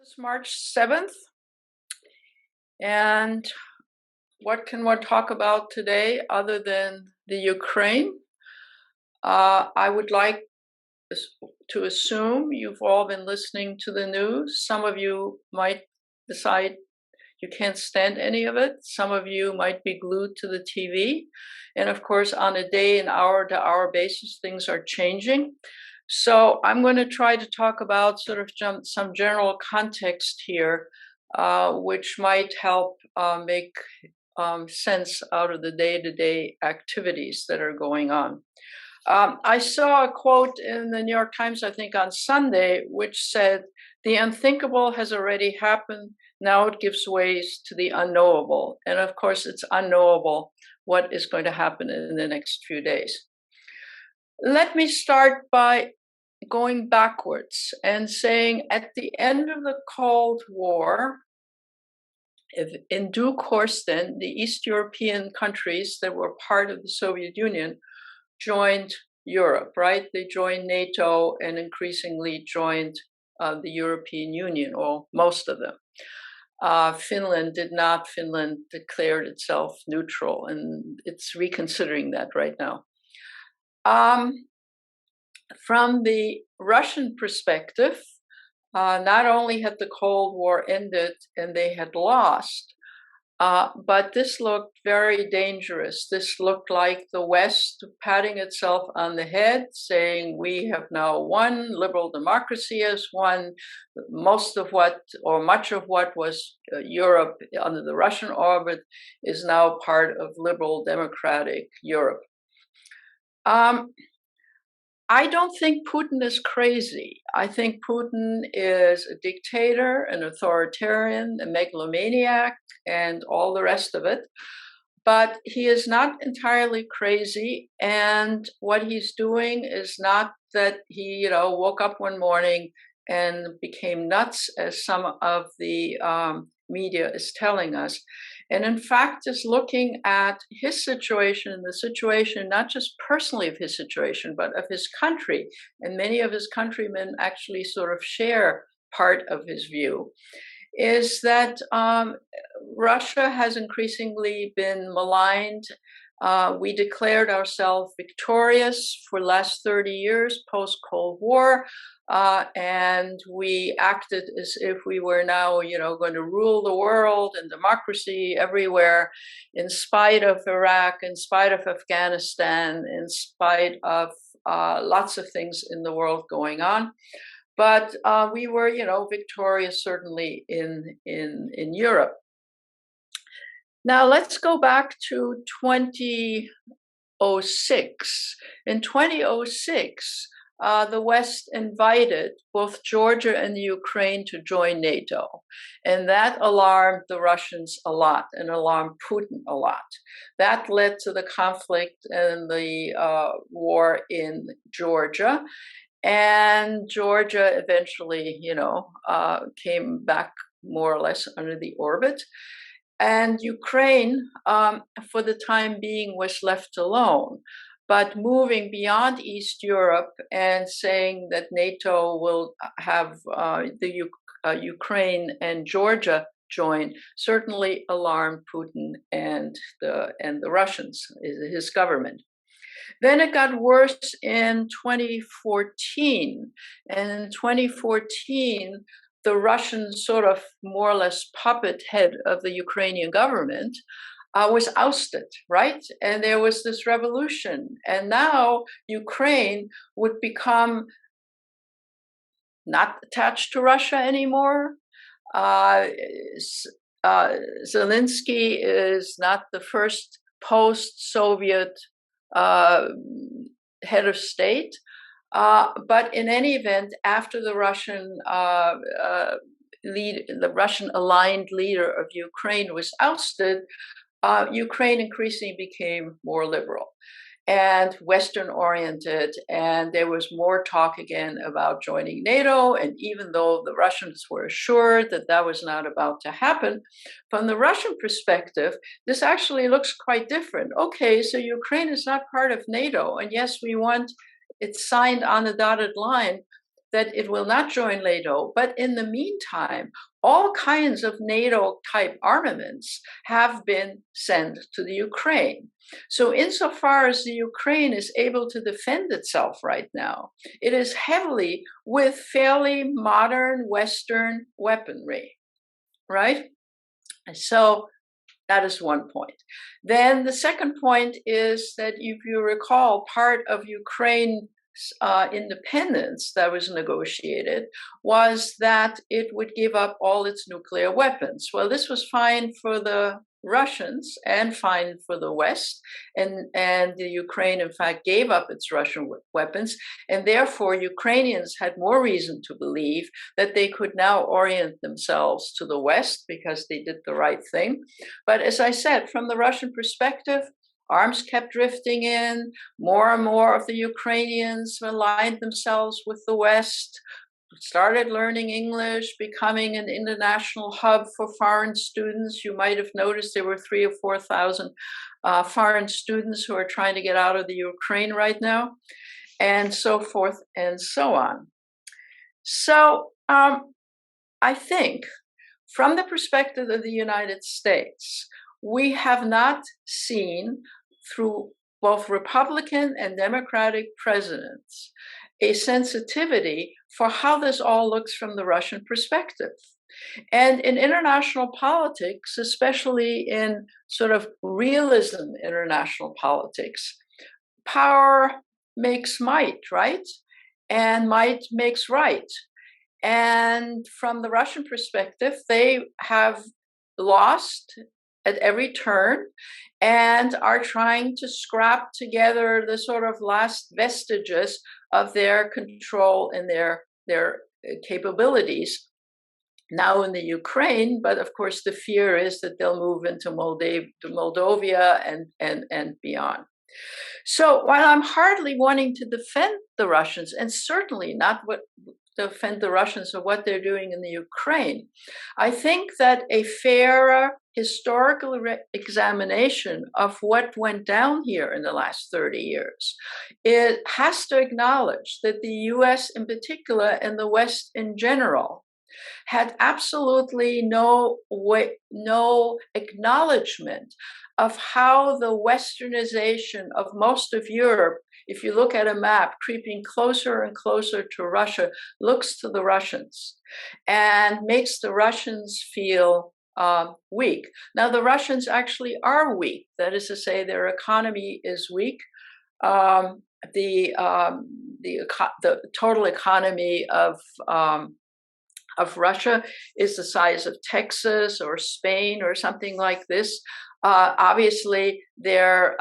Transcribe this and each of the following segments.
It's March 7th, and what can one talk about today other than the Ukraine? I would like to assume you've all been listening to the news. Some of you might decide you can't stand any of it. Some of you might be glued to the TV. And of course, on a day and hour to hour basis, things are changing. So I'm going to try to talk about sort of some general context here, which might help make sense out of the day-to-day activities that are going on. I saw a quote in the New York Times, I think on Sunday, which said, "The unthinkable has already happened. Now it gives ways to the unknowable." And of course, it's unknowable what is going to happen in the next few days. Let me start by going backwards and saying at the end of the Cold War, in due course then, the East European countries that were part of the Soviet Union joined Europe, right? They joined NATO and increasingly joined the European Union, or most of them. Finland did not. Finland declared itself neutral, and it's reconsidering that right now. From the Russian perspective, not only had the Cold War ended and they had lost, but this looked very dangerous. This looked like the West patting itself on the head, saying, "We have now won, liberal democracy has won." Most of what, or much of what was Europe under the Russian orbit is now part of liberal democratic Europe. I don't think Putin is crazy. I think Putin is a dictator, an authoritarian, a megalomaniac, and all the rest of it. But he is not entirely crazy. And what he's doing is not that he, woke up one morning and became nuts, as some of the media is telling us. And in fact, is looking at his situation, the situation, not just personally of his situation, but of his country. And many of his countrymen actually sort of share part of his view, is that Russia has increasingly been maligned. We declared ourselves victorious for the last 30 years post-Cold War, and we acted as if we were now, going to rule the world and democracy everywhere, in spite of Iraq, in spite of Afghanistan, in spite of lots of things in the world going on. But we were, victorious certainly in Europe. Now let's go back to 2006. In 2006, the West invited both Georgia and the Ukraine to join NATO. And that alarmed the Russians a lot and alarmed Putin a lot. That led to the conflict and the war in Georgia. And Georgia eventually, came back more or less under the orbit. And Ukraine, for the time being, was left alone. But moving beyond East Europe and saying that NATO will have Ukraine and Georgia join certainly alarmed Putin and the Russians, his government. Then it got worse in 2014. And in 2014, the Russian sort of more or less puppet head of the Ukrainian government was ousted, right? And there was this revolution. And now Ukraine would become not attached to Russia anymore. Zelensky is not the first post-Soviet head of state. But in any event, after the Russian aligned leader of Ukraine was ousted, Ukraine increasingly became more liberal and Western-oriented, and there was more talk again about joining NATO. And even though the Russians were assured that that was not about to happen, from the Russian perspective, this actually looks quite different. Okay, so Ukraine is not part of NATO, and yes, we want it's signed on the dotted line, that it will not join NATO, but in the meantime, all kinds of NATO-type armaments have been sent to the Ukraine. So insofar as the Ukraine is able to defend itself right now, it is heavily with fairly modern Western weaponry, right? So that is one point. Then the second point is that if you recall, part of Ukraine's independence that was negotiated was that it would give up all its nuclear weapons. Well, this was fine for the Russians and fine for the West, and the Ukraine, in fact, gave up its Russian weapons, and therefore Ukrainians had more reason to believe that they could now orient themselves to the West because they did the right thing. But as I said, from the Russian perspective, arms kept drifting in. More and more of the Ukrainians aligned themselves with the West, started learning English, becoming an international hub for foreign students. You might have noticed there were 3,000 or 4,000 foreign students who are trying to get out of the Ukraine right now, and so forth and so on. So I think from the perspective of the United States, we have not seen through both Republican and Democratic presidents a sensitivity for how this all looks from the Russian perspective. And in international politics, especially in sort of realism international politics, power makes might, right? And might makes right. And from the Russian perspective, they have lost at every turn and are trying to scrap together the sort of last vestiges of their control and their capabilities now in the Ukraine. But of course, the fear is that they'll move into Moldova and beyond. So while I'm hardly wanting to defend the Russians, and certainly not defend the Russians of what they're doing in the Ukraine, I think that a fairer historical examination of what went down here in the last 30 years, it has to acknowledge that the US in particular and the West in general had absolutely no acknowledgement of how the westernization of most of Europe, if you look at a map, creeping closer and closer to Russia, looks to the Russians and makes the Russians feel weak. Now, the Russians actually are weak. That is to say, their economy is weak. The total economy of Russia is the size of Texas or Spain or something like this. Obviously, their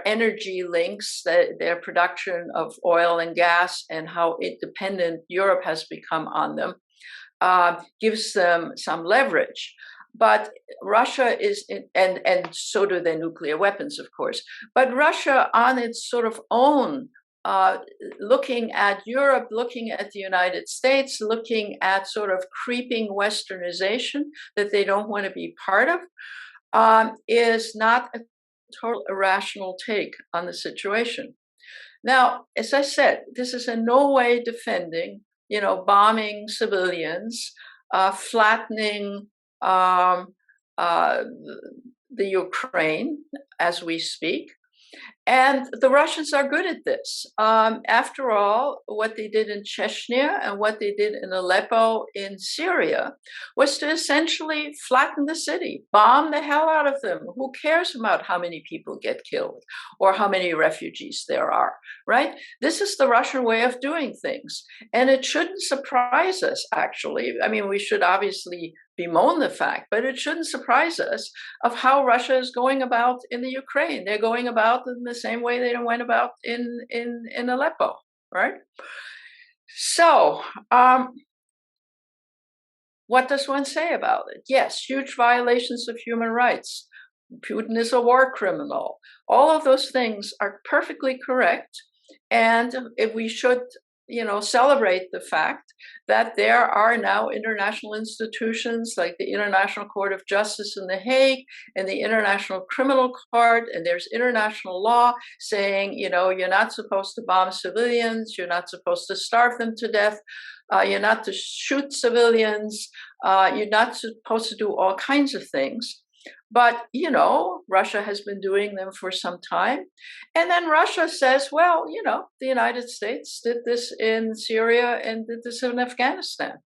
energy links, their production of oil and gas, and how dependent Europe has become on them, gives them some leverage. But Russia is, and so do their nuclear weapons, of course. But Russia, on its sort of own, looking at Europe, looking at the United States, looking at sort of creeping westernization that they don't want to be part of, is not a total irrational take on the situation. Now, as I said, this is in no way defending, bombing civilians, flattening the Ukraine as we speak. And the Russians are good at this. After all, what they did in Chechnya and what they did in Aleppo in Syria was to essentially flatten the city, bomb the hell out of them. Who cares about how many people get killed or how many refugees there are, right? This is the Russian way of doing things. And it shouldn't surprise us, actually. I mean, we should obviously bemoan the fact, but it shouldn't surprise us of how Russia is going about in the Ukraine. They're going about in the same way they went about in Aleppo, right? So, what does one say about it? Yes, huge violations of human rights. Putin is a war criminal. All of those things are perfectly correct, and if we should, celebrate the fact that there are now international institutions like the International Court of Justice in The Hague and the International Criminal Court, and there's international law saying, you're not supposed to bomb civilians, you're not supposed to starve them to death, you're not to shoot civilians, you're not supposed to do all kinds of things. But, Russia has been doing them for some time. And then Russia says, well, the United States did this in Syria and did this in Afghanistan.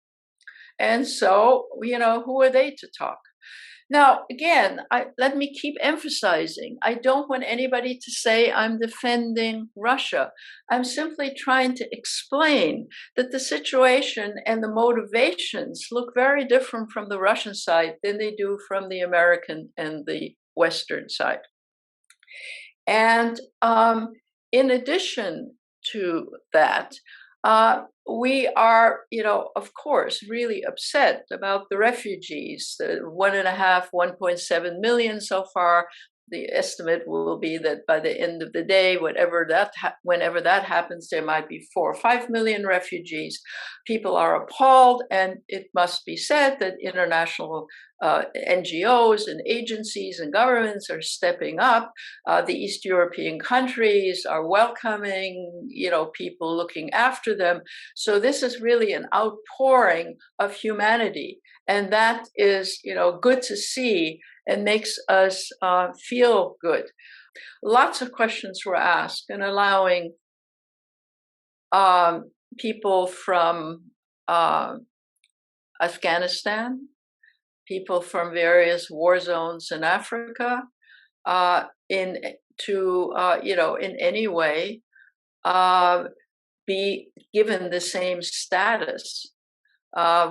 And so, who are they to talk? Now, again, let me keep emphasizing, I don't want anybody to say I'm defending Russia. I'm simply trying to explain that the situation and the motivations look very different from the Russian side than they do from the American and the Western side. And in addition to that, we are, of course, really upset about the refugees, the 1.7 million so far. The estimate will be that by the end of the day, whenever that happens, there might be 4 or 5 million refugees. People are appalled, and it must be said that international NGOs and agencies and governments are stepping up. The East European countries are welcoming, people looking after them. So this is really an outpouring of humanity, and that is, good to see and makes us feel good. Lots of questions were asked, and allowing people from Afghanistan, people from various war zones in Africa, in any way be given the same status,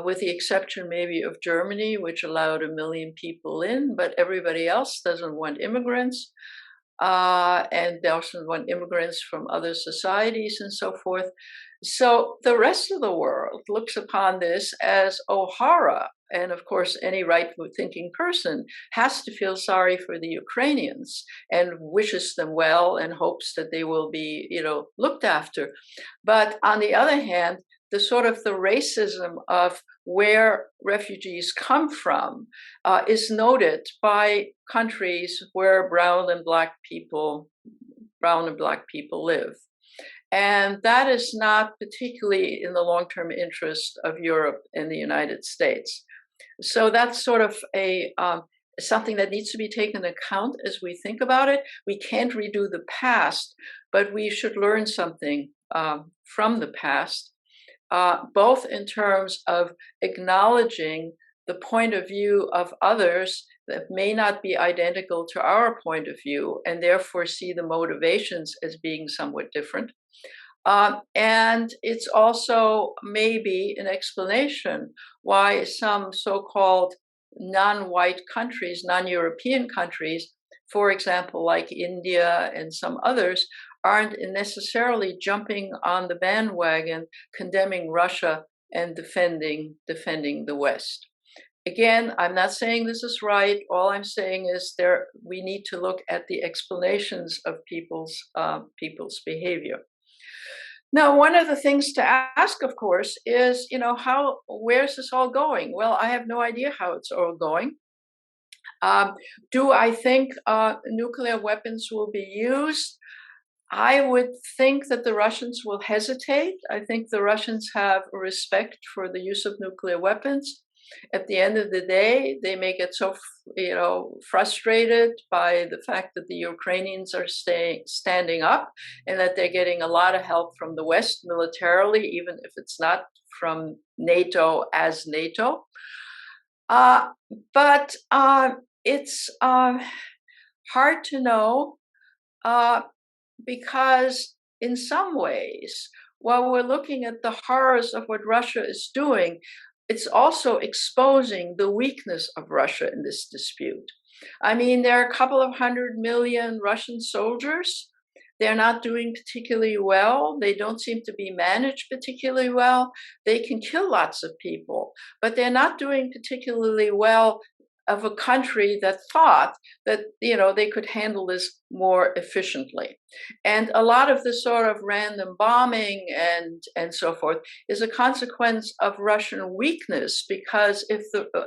with the exception maybe of Germany, which allowed 1 million people in, but everybody else doesn't want immigrants, and doesn't want immigrants from other societies and so forth. So the rest of the world looks upon this as horror. And of course, any right-thinking person has to feel sorry for the Ukrainians and wishes them well and hopes that they will be, looked after. But on the other hand, the sort of the racism of where refugees come from is noted by countries where brown and black people live. And that is not particularly in the long-term interest of Europe and the United States. So that's sort of something that needs to be taken into account as we think about it. We can't redo the past, but we should learn something from the past, both in terms of acknowledging the point of view of others that may not be identical to our point of view, and therefore see the motivations as being somewhat different. And it's also maybe an explanation why some so-called non-white countries, non-European countries, for example, like India and some others, aren't necessarily jumping on the bandwagon, condemning Russia and defending the West. Again, I'm not saying this is right. All I'm saying is we need to look at the explanations of people's behavior. Now, one of the things to ask, of course, is, where's this all going? Well, I have no idea how it's all going. Do I think nuclear weapons will be used? I would think that the Russians will hesitate. I think the Russians have respect for the use of nuclear weapons. At the end of the day, they may get so, frustrated by the fact that the Ukrainians are standing up and that they're getting a lot of help from the West militarily, even if it's not from NATO as NATO. But it's hard to know because in some ways, while we're looking at the horrors of what Russia is doing, it's also exposing the weakness of Russia in this dispute. I mean, there are a couple of 100 million Russian soldiers. They're not doing particularly well. They don't seem to be managed particularly well. They can kill lots of people, but they're not doing particularly well of a country that thought that, they could handle this more efficiently. And a lot of the sort of random bombing and so forth is a consequence of Russian weakness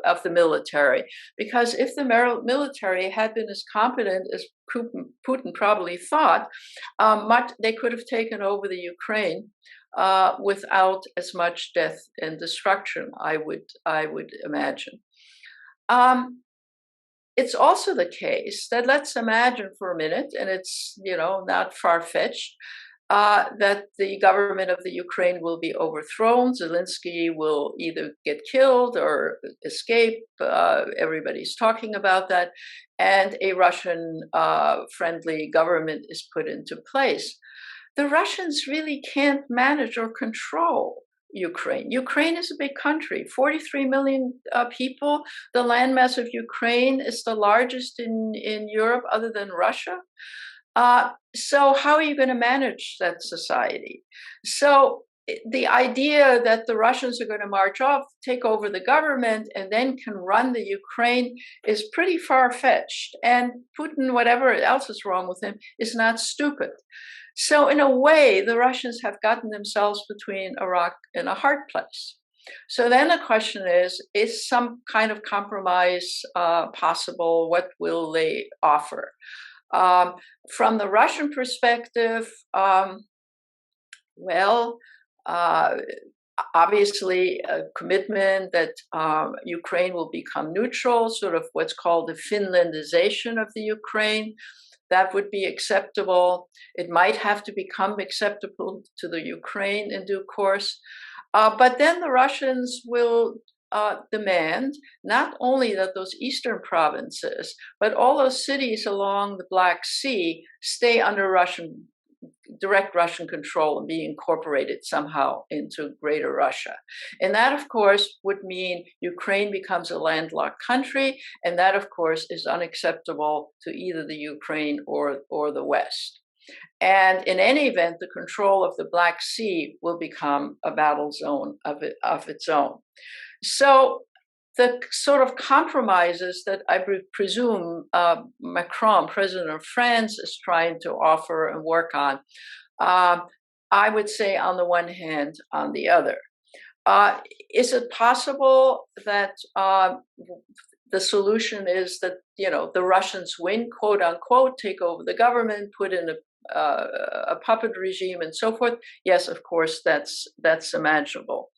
of the military, because if the military had been as competent as Putin probably thought, they could have taken over the Ukraine without as much death and destruction, I would imagine. It's also the case that, let's imagine for a minute, and it's not far-fetched, that the government of the Ukraine will be overthrown. Zelensky will either get killed or escape. Everybody's talking about that, and a Russian-friendly government is put into place. The Russians really can't manage or control Ukraine. Ukraine is a big country, 43 million people. The landmass of Ukraine is the largest in Europe other than Russia. So how are you going to manage that society? So the idea that the Russians are going to march off, take over the government, and then can run the Ukraine is pretty far-fetched. And Putin, whatever else is wrong with him, is not stupid. So in a way, the Russians have gotten themselves between a rock and a hard place. So then the question is some kind of compromise possible? What will they offer? From the Russian perspective, obviously a commitment that Ukraine will become neutral, sort of what's called the Finlandization of the Ukraine. That would be acceptable. It might have to become acceptable to the Ukraine in due course. But then the Russians will demand not only that those eastern provinces, but all those cities along the Black Sea stay under direct Russian control and be incorporated somehow into Greater Russia. And that, of course, would mean Ukraine becomes a landlocked country, and that, of course, is unacceptable to either the Ukraine or the West. And in any event, the control of the Black Sea will become a battle zone of its own. So the sort of compromises that I presume Macron, president of France, is trying to offer and work on, I would say on the one hand, on the other. Is it possible that the solution is that, the Russians win, quote unquote, take over the government, put in a puppet regime and so forth? Yes, of course, that's imaginable.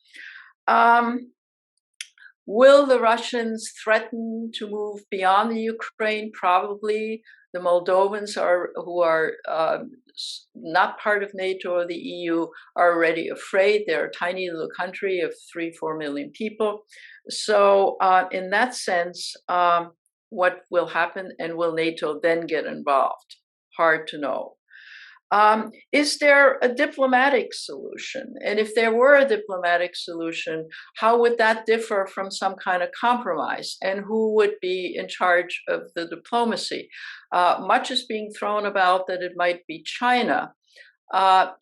Will the Russians threaten to move beyond the Ukraine? Probably. The Moldovans who are not part of NATO or the EU are already afraid. They're a tiny little country of 3-4 million people. So in that sense, what will happen, and will NATO then get involved? Hard to know. Is there a diplomatic solution? And if there were a diplomatic solution, how would that differ from some kind of compromise? And who would be in charge of the diplomacy? Much is being thrown about that it might be China.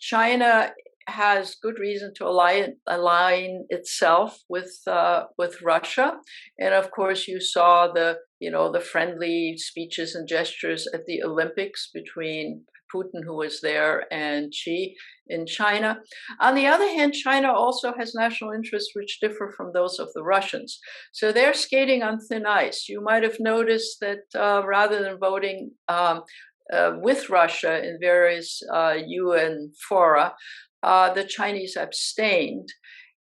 China has good reason to align itself with Russia, and of course you saw the friendly speeches and gestures at the Olympics between Putin, who was there, and Xi in China. On the other hand, China also has national interests which differ from those of the Russians. So they're skating on thin ice. You might have noticed that rather than voting with Russia in various UN fora, the Chinese abstained.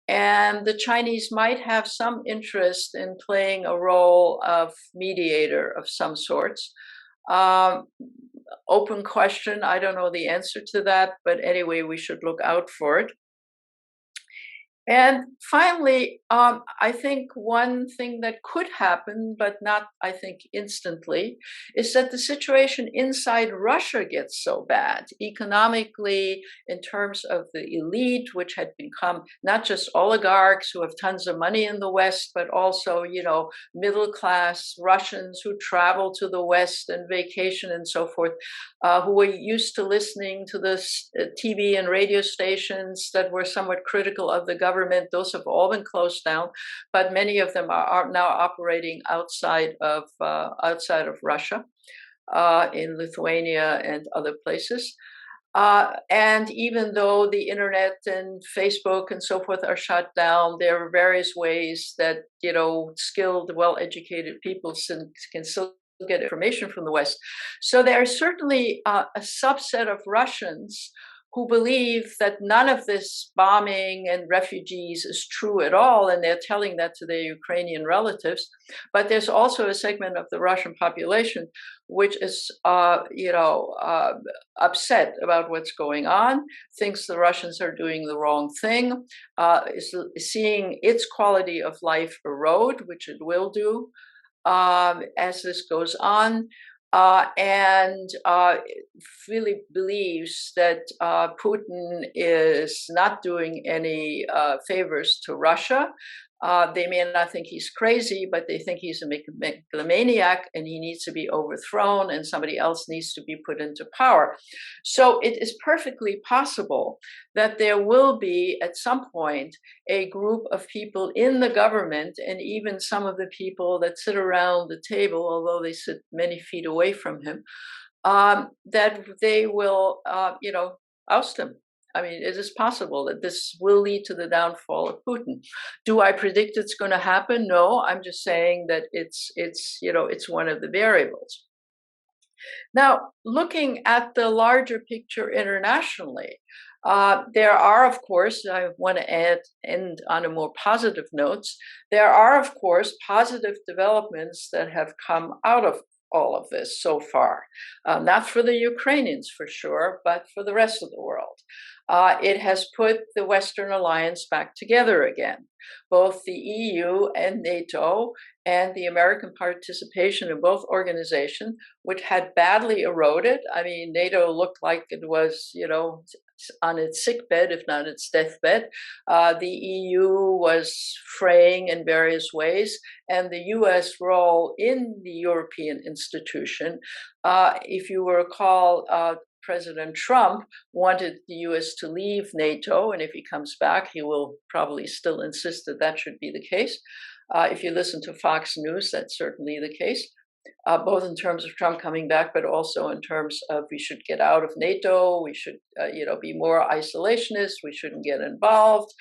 And the Chinese might have some interest in playing a role of mediator of some sorts. Open question. I don't know the answer to that, but anyway, we should look out for it. And finally, I think one thing that could happen, but not, I think, instantly, is that the situation inside Russia gets so bad, economically, in terms of the elite, which had become not just oligarchs who have tons of money in the West, but also, middle-class Russians who travel to the West and vacation and so forth, who were used to listening to the TV and radio stations that were somewhat critical of the government government. Those have all been closed down, but many of them are now operating outside of Russia, in Lithuania and other places. And even though the internet and Facebook and so forth are shut down, there are various ways that, skilled, well-educated people can still get information from the West. So there are certainly a subset of Russians who believe that none of this bombing and refugees is true at all, and they're telling that to their Ukrainian relatives. But there's also a segment of the Russian population which is, upset about what's going on, thinks the Russians are doing the wrong thing, is seeing its quality of life erode, which it will do as this goes on. And really believes that Putin is not doing any favors to Russia. They may not think he's crazy, but they think he's a megalomaniac and he needs to be overthrown and somebody else needs to be put into power. So it is perfectly possible that there will be at some point a group of people in the government, and even some of the people that sit around the table, although they sit many feet away from him, that they will, oust him. I mean, it is possible that this will lead to the downfall of Putin. Do I predict it's going to happen? No, I'm just saying that it's one of the variables. Now, looking at the larger picture internationally, there are, of course, I want to end on a more positive notes. There are, of course, positive developments that have come out of all of this so far. Not for the Ukrainians, for sure, but for the rest of the world. It has put the Western alliance back together again. Both the EU and NATO and the American participation in both organizations, which had badly eroded. I mean, NATO looked like it was, on its sickbed, if not its deathbed. The EU was fraying in various ways, and the US role in the European institution, if you recall, President Trump wanted the US to leave NATO, and if he comes back, he will probably still insist that that should be the case. If you listen to Fox News, that's certainly the case, both in terms of Trump coming back, but also in terms of we should get out of NATO, we should, be more isolationist, we shouldn't get involved.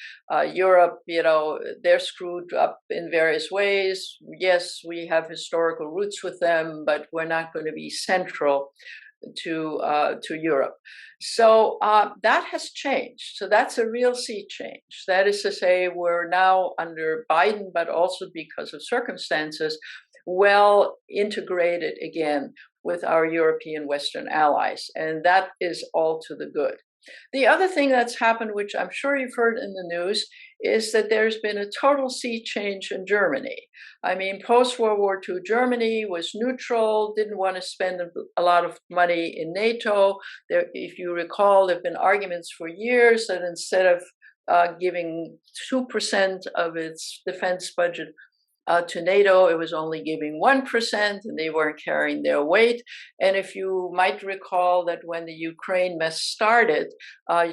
Europe, they're screwed up in various ways. Yes, we have historical roots with them, but we're not going to be central to Europe. So that has changed. So that's a real sea change. That is to say, we're now under Biden, but also because of circumstances, well integrated again with our European Western allies. And that is all to the good. The other thing that's happened, which I'm sure you've heard in the news, is that there's been a total sea change in Germany. I mean, post-World War II, Germany was neutral, didn't want to spend a lot of money in NATO. If you recall, there have been arguments for years that instead of giving 2% of its defense budget to NATO, it was only giving 1%, and they weren't carrying their weight. And if you might recall that when the Ukraine mess started,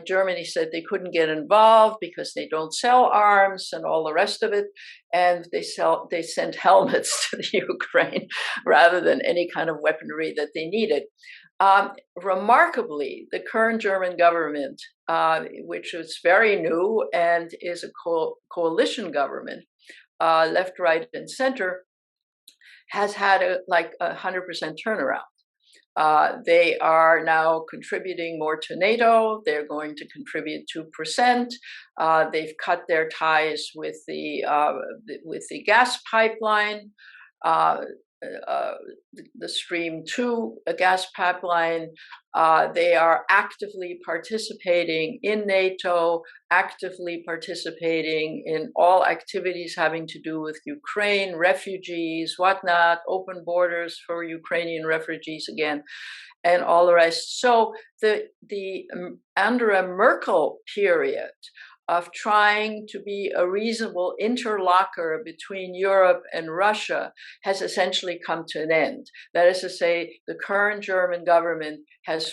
Germany said they couldn't get involved because they don't sell arms and all the rest of it, and they sent helmets to the Ukraine rather than any kind of weaponry that they needed. Remarkably, the current German government, which is very new and is a coalition government, left, right, and center, has had a 100% turnaround. They are now contributing more to NATO. They're going to contribute 2%. They've cut their ties with the gas pipeline, the Stream 2 gas pipeline. They are actively participating in NATO, actively participating in all activities having to do with Ukraine, refugees, whatnot, open borders for Ukrainian refugees again, and all the rest. So the under a Merkel period of trying to be a reasonable interlocutor between Europe and Russia has essentially come to an end. That is to say, the current German government has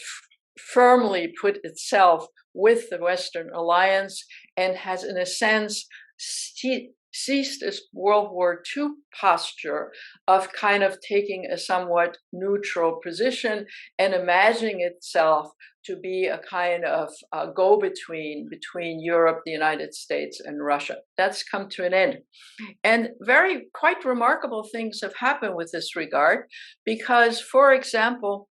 firmly put itself with the Western alliance and has, in a sense, ceased its World War II posture of kind of taking a somewhat neutral position and imagining itself to be a kind of go-between between Europe, the United States, and Russia. That's come to an end. And quite remarkable things have happened with this regard, because, for example,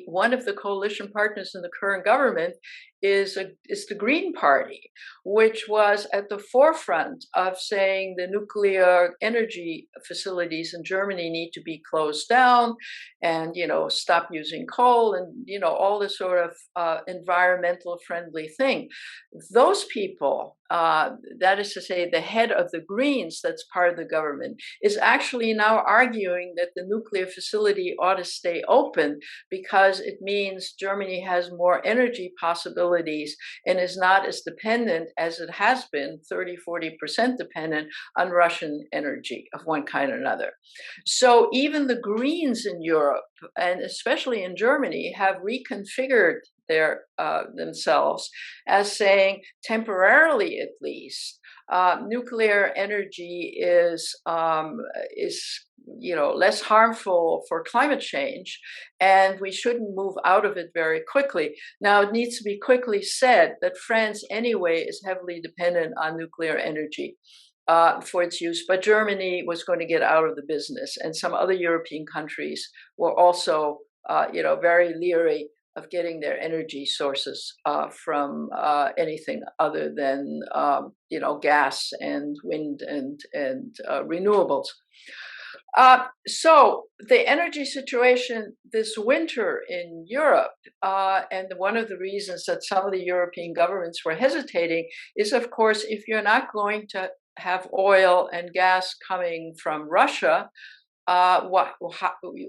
one of the coalition partners in the current government is the Green Party, which was at the forefront of saying the nuclear energy facilities in Germany need to be closed down, and stop using coal, and all this sort of environmental friendly thing. Those people, that is to say, the head of the Greens, that's part of the government, is actually now arguing that the nuclear facility ought to stay open because it means Germany has more energy possibilities and is not as dependent as it has been, 30-40% dependent on Russian energy of one kind or another. So even the Greens in Europe, and especially in Germany, have reconfigured themselves as saying, temporarily at least, nuclear energy is less harmful for climate change, and we shouldn't move out of it very quickly. Now, it needs to be quickly said that France anyway is heavily dependent on nuclear energy for its use, but Germany was going to get out of the business, and some other European countries were also very leery of getting their energy sources from anything other than gas and wind and renewables. So the energy situation this winter in Europe, and one of the reasons that some of the European governments were hesitating is, of course, if you're not going to have oil and gas coming from Russia, how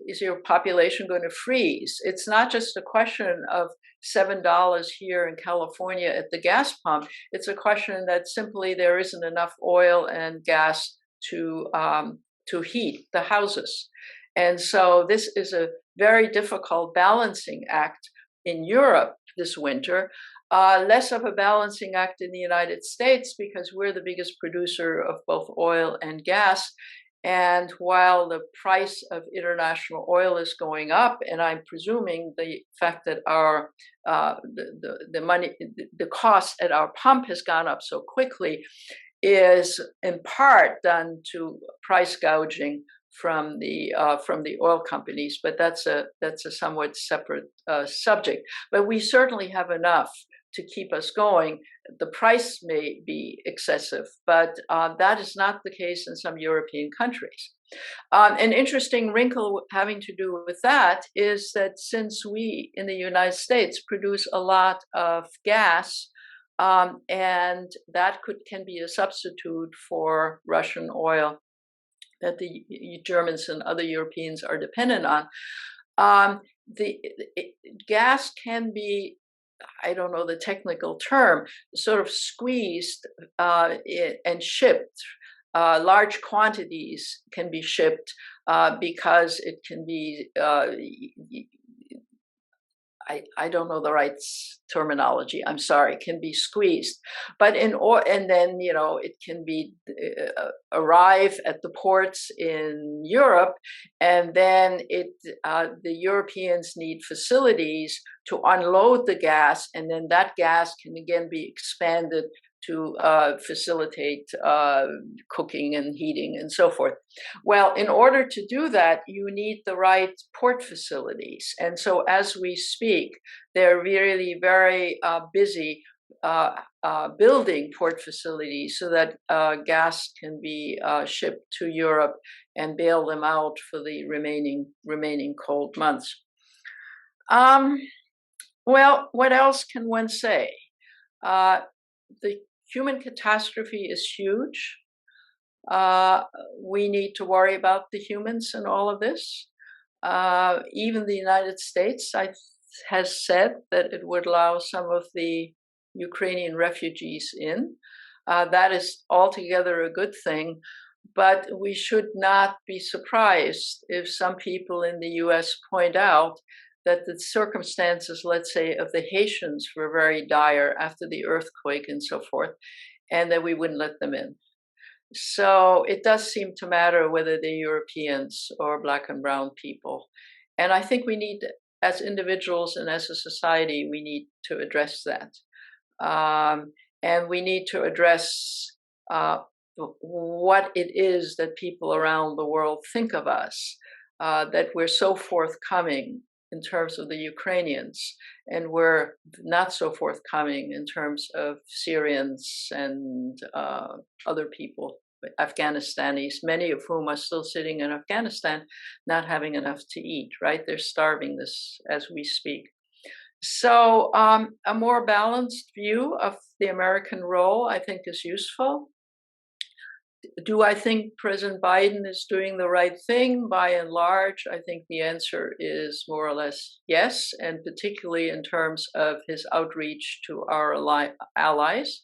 is your population going to freeze? It's not just a question of $7 here in California at the gas pump. It's a question that simply there isn't enough oil and gas to heat the houses. And so this is a very difficult balancing act in Europe this winter. Less of a balancing act in the United States because we're the biggest producer of both oil and gas. And while the price of international oil is going up, and I'm presuming the fact that our the cost at our pump has gone up so quickly is in part done to price gouging from the oil companies, but that's a somewhat separate subject. But we certainly have enough to keep us going. The price may be excessive, but that is not the case in some European countries. An interesting wrinkle having to do with that is that since we in the United States produce a lot of gas, and that can be a substitute for Russian oil that the Germans and other Europeans are dependent on, gas can be, I don't know the technical term, sort of squeezed and shipped. Large quantities can be shipped because it can be, I don't know the right terminology, I'm sorry, can be squeezed. But and then, it can be arrive at the ports in Europe, and then the Europeans need facilities to unload the gas, and then that gas can again be expanded to facilitate cooking and heating and so forth. Well, in order to do that, you need the right port facilities. And so as we speak, they're really very busy building port facilities so that gas can be shipped to Europe and bail them out for the remaining cold months. Well, what else can one say? The human catastrophe is huge. We need to worry about the humans in all of this. Even the United States has said that it would allow some of the Ukrainian refugees in. That is altogether a good thing, but we should not be surprised if some people in the US point out that the circumstances, let's say, of the Haitians were very dire after the earthquake and so forth, and that we wouldn't let them in. So it does seem to matter whether they're Europeans or Black and brown people. And I think we need, as individuals and as a society, we need to address that. And we need to address what it is that people around the world think of us, that we're so forthcoming in terms of the Ukrainians, and we're not so forthcoming in terms of Syrians and other people, Afghanistanis, many of whom are still sitting in Afghanistan, not having enough to eat, right? They're starving this as we speak. So a more balanced view of the American role, I think, is useful. Do I think President Biden is doing the right thing? By and large, I think the answer is more or less yes, and particularly in terms of his outreach to our allies.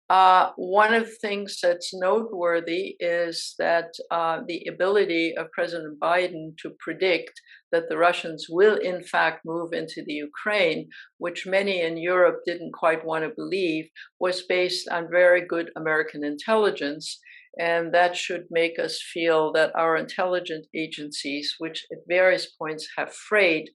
One of the things that's noteworthy is that the ability of President Biden to predict that the Russians will in fact move into the Ukraine, which many in Europe didn't quite want to believe, was based on very good American intelligence. And that should make us feel that our intelligence agencies, which at various points have frayed,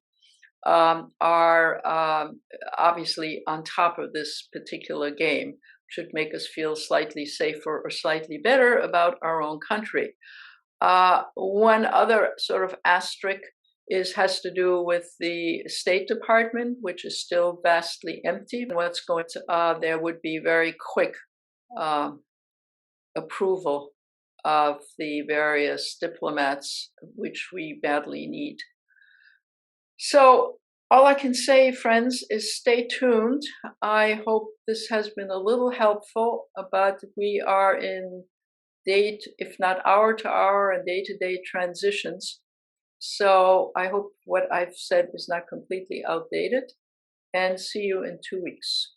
are obviously on top of this particular game, should make us feel slightly safer or slightly better about our own country. One other sort of asterisk has to do with the State Department, which is still vastly empty. What's going to, there would be very quick approval of the various diplomats, which we badly need. So all I can say, friends, is stay tuned. I hope this has been a little helpful, but we are in date, if not hour to hour and day-to-day transitions. So I hope what I've said is not completely outdated, and see you in 2 weeks.